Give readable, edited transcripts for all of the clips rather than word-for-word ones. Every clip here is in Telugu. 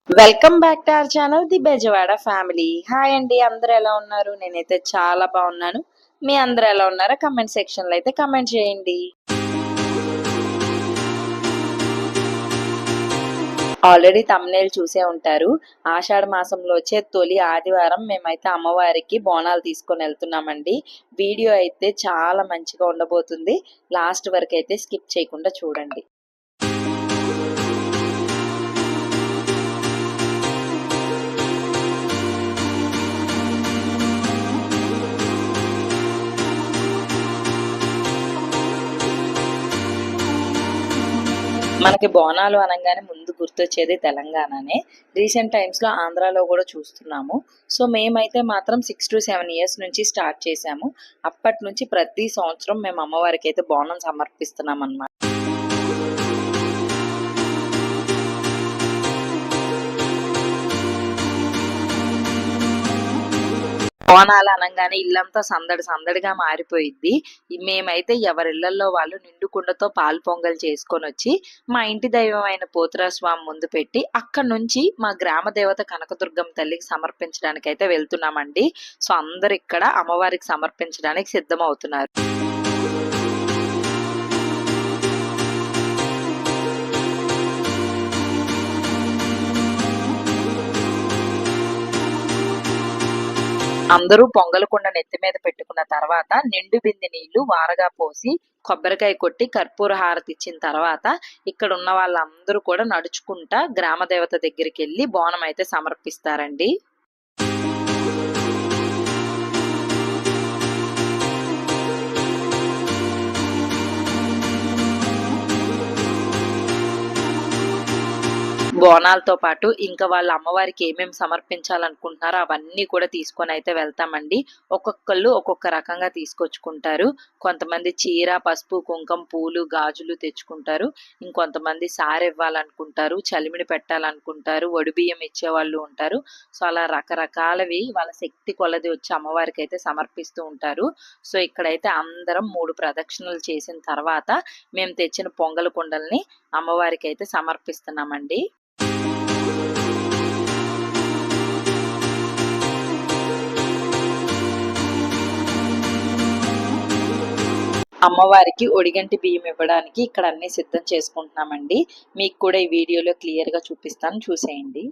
Welcome back to our channel the Bezawada family. Hi అండి, అందరూ ఎలా ఉన్నారు? నేనైతే చాలా బాగున్నాను. మీ అందరూ ఎలా ఉన్నారో కమెంట్ సెక్షన్ లో అయితే కమెంట్ చేయండి. ఆల్రెడీ తమ్నేల్ చూసే ఉంటారు. ఆషాఢ మాసంలో వచ్చే తొలి ఆదివారం మేమైతే అమ్మవారికి బోనాలు తీసుకొని వెళ్తున్నామండి. వీడియో అయితే చాలా మంచిగా ఉండబోతుంది. లాస్ట్ వరకు అయితే స్కిప్ చేయకుండా చూడండి. మనకి బోనాలు అనగానే ముందు గుర్తొచ్చేది తెలంగాణనే. రీసెంట్ టైమ్స్లో ఆంధ్రాలో కూడా చూస్తున్నాము. సో మేమైతే మాత్రం 6 to 7 years నుంచి స్టార్ట్ చేసాము. అప్పటి నుంచి ప్రతి సంవత్సరం మేము అమ్మవారికి అయితే బోనం సమర్పిస్తున్నాం అన్నమాట. బోనాలు అనంగానే ఇల్లంతా సందడి సందడిగా మారిపోయిద్ది. మేమైతే ఎవరిళ్లల్లో వాళ్ళు నిండు కుండతో పాలు పొంగల్ చేసుకొని వచ్చి మా ఇంటి దైవం అయిన పోతురాస్వామి ముందు పెట్టి అక్కడ నుంచి మా గ్రామ దేవత కనకదుర్గమ్మ తల్లికి సమర్పించడానికి అయితే వెళ్తున్నామండి. సో అందరు ఇక్కడ అమ్మవారికి సమర్పించడానికి సిద్ధమవుతున్నారు. అందరూ పొంగల్ కుండ నెత్తి మీద పెట్టుకున్న తర్వాత నిండు బిందె నీళ్లు వారగా పోసి కొబ్బరికాయ కొట్టి కర్పూర హారతి ఇచ్చిన తర్వాత ఇక్కడ ఉన్న వాళ్ళందరూ కూడా నడుచుకుంటా గ్రామ దేవత దగ్గరికి వెళ్ళి బోనం అయితే సమర్పిస్తారండి. బోనాలతో పాటు ఇంకా వాళ్ళ అమ్మవారికి ఏమేమి సమర్పించాలనుకుంటున్నారో అవన్నీ కూడా తీసుకొని అయితే వెళ్తామండి. ఒక్కొక్కళ్ళు ఒక్కొక్క రకంగా తీసుకొచ్చుకుంటారు. కొంతమంది చీర, పసుపు, కుంకం, పూలు, గాజులు తెచ్చుకుంటారు. ఇంకొంతమంది సారె ఇవ్వాలనుకుంటారు, చలిమిడి పెట్టాలనుకుంటారు, వడిబియ్యం ఇచ్చేవాళ్ళు ఉంటారు. సో అలా రకరకాలవి వాళ్ళ శక్తి కొలది వచ్చి అమ్మవారికి అయితే సమర్పిస్తూ ఉంటారు. సో ఇక్కడైతే అందరం 3 ప్రదక్షిణలు చేసిన తర్వాత మేము తెచ్చిన పొంగల్ కుండల్ని అమ్మవారికి అయితే సమర్పిస్తున్నామండి. అమ్మవారికి ఒడిగంటి బియ్యం ఇవ్వడానికి ఇక్కడ అన్ని సిద్ధం చేసుకుంటున్నామండి. మీకు కూడా ఈ వీడియోలో క్లియర్ గా చూపిస్తాను, చూసేయండి.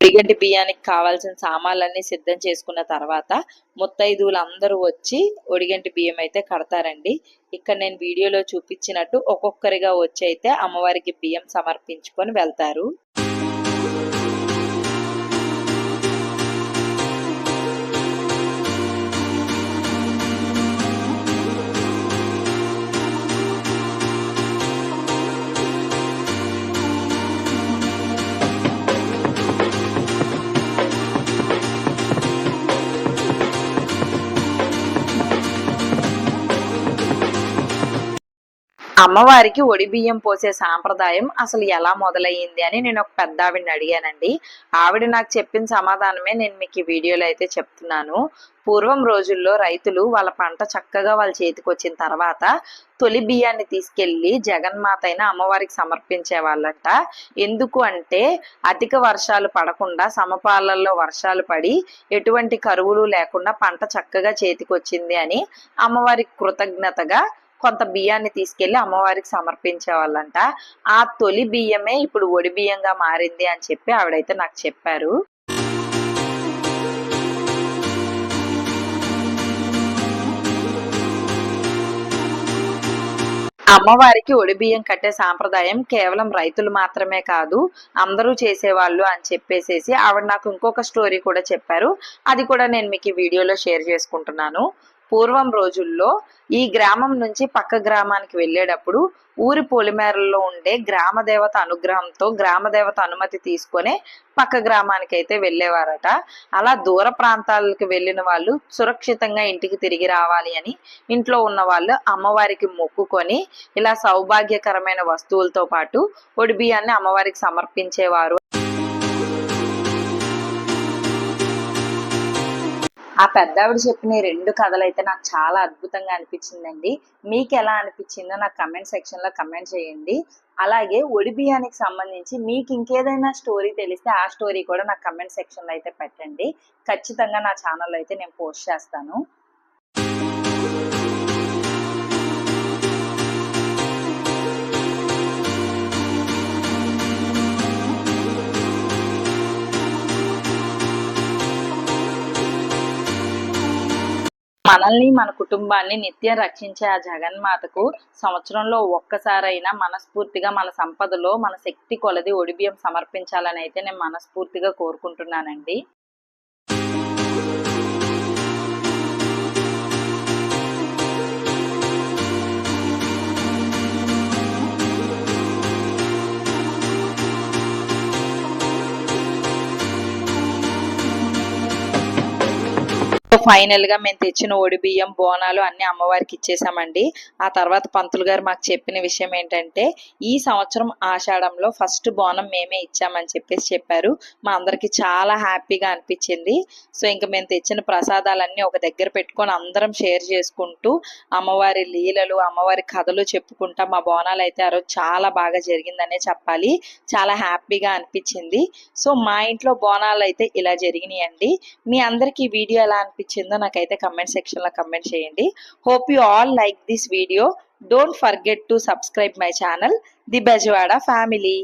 ఒడిగంటి బియ్యానికి కావాల్సిన సామాన్లన్నీ సిద్ధం చేసుకున్న తర్వాత ముత్తైదువులందరూ వచ్చి ఒడిగంటి బియ్యం అయితే కడతారండి. ఇక్కడ నేను వీడియోలో చూపించినట్టు ఒక్కొక్కరిగా వచ్చి అయితే అమ్మవారికి బియ్యం సమర్పించుకొని వెళ్తారు. అమ్మవారికి ఒడి బియ్యం పోసే సాంప్రదాయం అసలు ఎలా మొదలయ్యింది అని నేను ఒక పెద్ద ఆవిడని అడిగానండి. ఆవిడ నాకు చెప్పిన సమాధానమే నేను మీకు ఈ వీడియోలో అయితే చెప్తున్నాను. పూర్వం రోజుల్లో రైతులు వాళ్ళ పంట చక్కగా వాళ్ళ చేతికి వచ్చిన తర్వాత తొలి బియ్యాన్ని తీసుకెళ్లి జగన్మాత అయిన అమ్మవారికి సమర్పించే వాళ్ళంట. ఎందుకు అంటే అధిక వర్షాలు పడకుండా సమపాలల్లో వర్షాలు పడి ఎటువంటి కరువులు లేకుండా పంట చక్కగా చేతికి వచ్చింది అని అమ్మవారికి కృతజ్ఞతగా కొంత బియ్యాన్ని తీసుకెళ్లి అమ్మవారికి సమర్పించే వాళ్ళంట. ఆ తొలి బియ్యమే ఇప్పుడు ఒడి బియ్యంగా మారింది అని చెప్పి ఆవిడైతే నాకు చెప్పారు. అమ్మవారికి ఒడిబియ్యం కట్టే సాంప్రదాయం కేవలం రైతులు మాత్రమే కాదు, అందరూ చేసేవాళ్ళు అని చెప్పేసేసి ఆవిడ నాకు ఇంకొక స్టోరీ కూడా చెప్పారు. అది కూడా నేను మీకు ఈ వీడియోలో షేర్ చేసుకుంటున్నాను. పూర్వం రోజుల్లో ఈ గ్రామం నుంచి పక్క గ్రామానికి వెళ్ళేటప్పుడు ఊరి పొలిమేరల్లో ఉండే గ్రామదేవత అనుగ్రహంతో గ్రామదేవత అనుమతి తీసుకొని పక్క గ్రామానికి అయితే వెళ్ళేవారట. అలా దూర ప్రాంతాలకు వెళ్ళిన వాళ్ళు సురక్షితంగా ఇంటికి తిరిగి రావాలి అని ఇంట్లో ఉన్న వాళ్ళు అమ్మవారికి మొక్కుకొని ఇలా సౌభాగ్యకరమైన వస్తువులతో పాటు ఒడిబియ్యాన్ని అమ్మవారికి సమర్పించేవారు. ఆ పెద్దావిడ చెప్పిన ఈ 2 కథలైతే నాకు చాలా అద్భుతంగా అనిపించిందండి. మీకు ఎలా అనిపించిందో నాకు కమెంట్ సెక్షన్‌లో కమెంట్ చేయండి. అలాగే ఒడిబియ్యానికి సంబంధించి మీకు ఇంకేదైనా స్టోరీ తెలిస్తే ఆ స్టోరీ కూడా నాకు కమెంట్ సెక్షన్‌లో అయితే పెట్టండి. ఖచ్చితంగా నా ఛానల్‌లో అయితే నేను పోస్ట్ చేస్తాను. మనల్ని మన కుటుంబాన్ని నిత్యం రక్షించే ఆ జగన్మాతకు సంవత్సరంలో ఒక్కసారైనా మనస్ఫూర్తిగా మన సంపదలో మన శక్తి కొలది ఒడిబియ్యం సమర్పించాలని అయితే నేను మనస్ఫూర్తిగా కోరుకుంటున్నానండి. ఫైనల్ గా మేము తెచ్చిన ఒడిబియ్యం బోనాలు అన్ని అమ్మవారికి ఇచ్చేసామండి. ఆ తర్వాత పంతులు గారు మాకు చెప్పిన విషయం ఏంటంటే ఈ సంవత్సరం ఆషాఢంలో ఫస్ట్ బోనం మేమే ఇచ్చామని చెప్పారు. మా అందరికి చాలా హ్యాపీగా అనిపించింది. సో ఇంకా మేము తెచ్చిన ప్రసాదాలన్నీ ఒక దగ్గర పెట్టుకొని అందరం షేర్ చేసుకుంటూ అమ్మవారి లీలలు అమ్మవారి కథలు చెప్పుకుంటా మా బోనాలు అయితే ఆ రోజు చాలా బాగా జరిగిందనే చెప్పాలి. చాలా హ్యాపీగా అనిపించింది. సో మా ఇంట్లో బోనాలు అయితే ఇలా జరిగినాయండి. మీ అందరికి ఈ వీడియో ఎలా అనిపించిందో నాకైతే కమెంట్ సెక్షన్ లో కమెంట్ చేయండి. Hope you all like this video. Don't forget to subscribe my channel the Bezawada family.